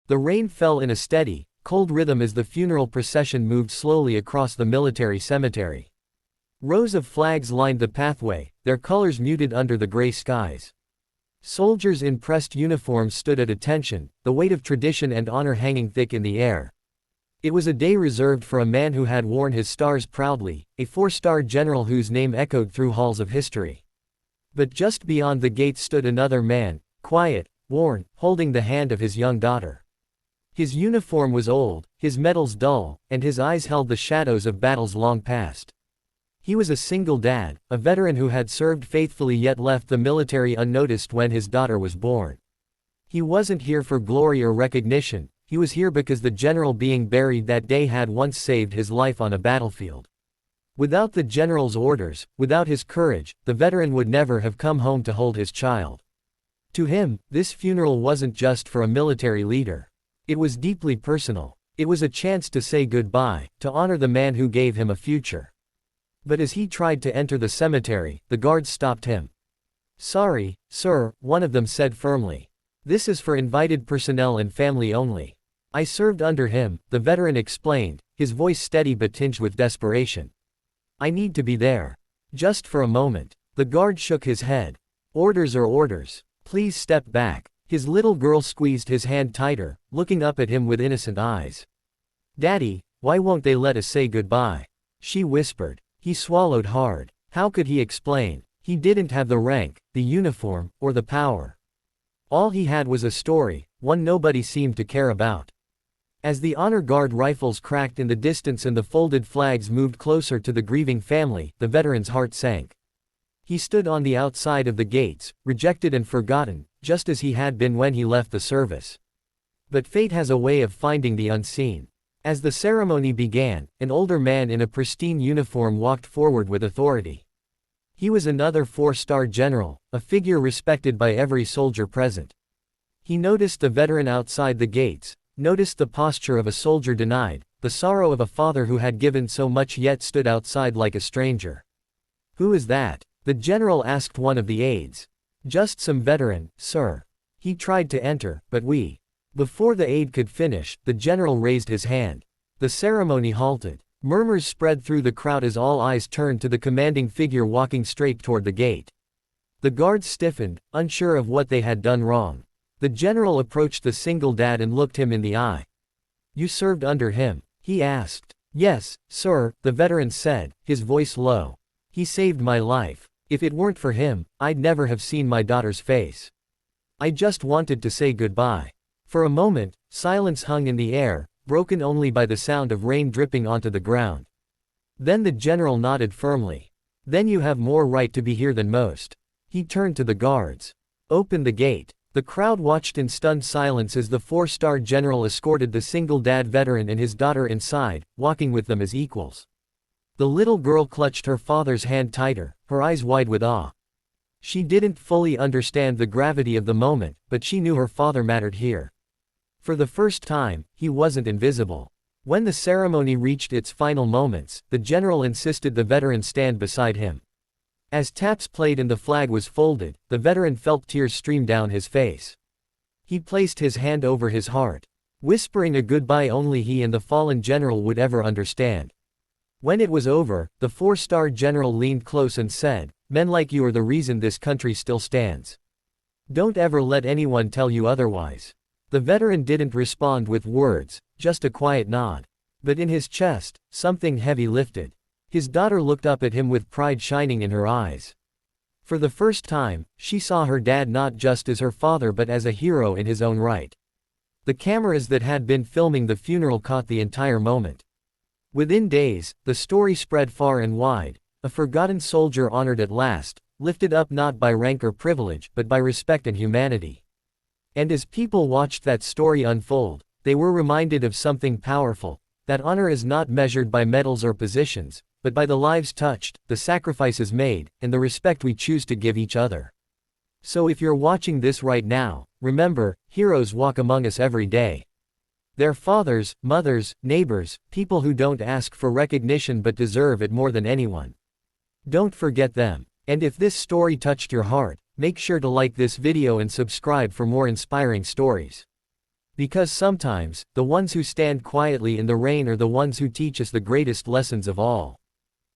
The rain fell in a steady, cold rhythm as the funeral procession moved slowly across the military cemetery. Rows of flags lined the pathway, their colors muted under the gray skies. Soldiers in pressed uniforms stood at attention, the weight of tradition and honor hanging thick in the air. It was a day reserved for a man who had worn his stars proudly, a four-star general whose name echoed through halls of history. But just beyond the gate stood another man, quiet, worn, holding the hand of his young daughter. His uniform was old, his medals dull, and his eyes held the shadows of battles long past. He was a single dad, a veteran who had served faithfully yet left the military unnoticed when his daughter was born. He wasn't here for glory or recognition, he was here because the general being buried that day had once saved his life on a battlefield. Without the general's orders, without his courage, the veteran would never have come home to hold his child. To him, this funeral wasn't just for a military leader. It was deeply personal. It was a chance to say goodbye, to honor the man who gave him a future. But as he tried to enter the cemetery, the guards stopped him. "Sorry, sir," one of them said firmly. "This is for invited personnel and family only." "I served under him," the veteran explained, his voice steady but tinged with desperation. "I need to be there. Just for a moment." The guard shook his head. "Orders are orders. Please step back." His little girl squeezed his hand tighter, looking up at him with innocent eyes. "Daddy, why won't they let us say goodbye?" she whispered. He swallowed hard. How could he explain? He didn't have the rank, the uniform, or the power. All he had was a story, one nobody seemed to care about. As the honor guard rifles cracked in the distance and the folded flags moved closer to the grieving family, the veteran's heart sank. He stood on the outside of the gates, rejected and forgotten, just as he had been when he left the service. But fate has a way of finding the unseen. As the ceremony began, an older man in a pristine uniform walked forward with authority. He was another four-star general, a figure respected by every soldier present. He noticed the veteran outside the gates, noticed the posture of a soldier denied, the sorrow of a father who had given so much yet stood outside like a stranger. "Who is that?" the general asked one of the aides. "Just some veteran, sir. He tried to enter, but we—" Before the aide could finish, the general raised his hand. The ceremony halted. Murmurs spread through the crowd as all eyes turned to the commanding figure walking straight toward the gate. The guards stiffened, unsure of what they had done wrong. The general approached the single dad and looked him in the eye. "You served under him?" he asked. "Yes, sir," the veteran said, his voice low. "He saved my life. If it weren't for him, I'd never have seen my daughter's face. I just wanted to say goodbye." For a moment, silence hung in the air, broken only by the sound of rain dripping onto the ground. Then the general nodded firmly. "Then you have more right to be here than most." He turned to the guards. "Open the gate." The crowd watched in stunned silence as the four-star general escorted the single-dad veteran and his daughter inside, walking with them as equals. The little girl clutched her father's hand tighter, her eyes wide with awe. She didn't fully understand the gravity of the moment, but she knew her father mattered here. For the first time, he wasn't invisible. When the ceremony reached its final moments, the general insisted the veteran stand beside him. As taps played and the flag was folded, the veteran felt tears stream down his face. He placed his hand over his heart, whispering a goodbye only he and the fallen general would ever understand. When it was over, the four-star general leaned close and said, "Men like you are the reason this country still stands. Don't ever let anyone tell you otherwise." The veteran didn't respond with words, just a quiet nod. But in his chest, something heavy lifted. His daughter looked up at him with pride shining in her eyes. For the first time, she saw her dad not just as her father but as a hero in his own right. The cameras that had been filming the funeral caught the entire moment. Within days, the story spread far and wide, a forgotten soldier honored at last, lifted up not by rank or privilege but by respect and humanity. And as people watched that story unfold, they were reminded of something powerful, that honor is not measured by medals or positions, but by the lives touched, the sacrifices made, and the respect we choose to give each other. So if you're watching this right now, remember, heroes walk among us every day. They're fathers, mothers, neighbors, people who don't ask for recognition but deserve it more than anyone. Don't forget them. And if this story touched your heart, make sure to like this video and subscribe for more inspiring stories. Because sometimes, the ones who stand quietly in the rain are the ones who teach us the greatest lessons of all.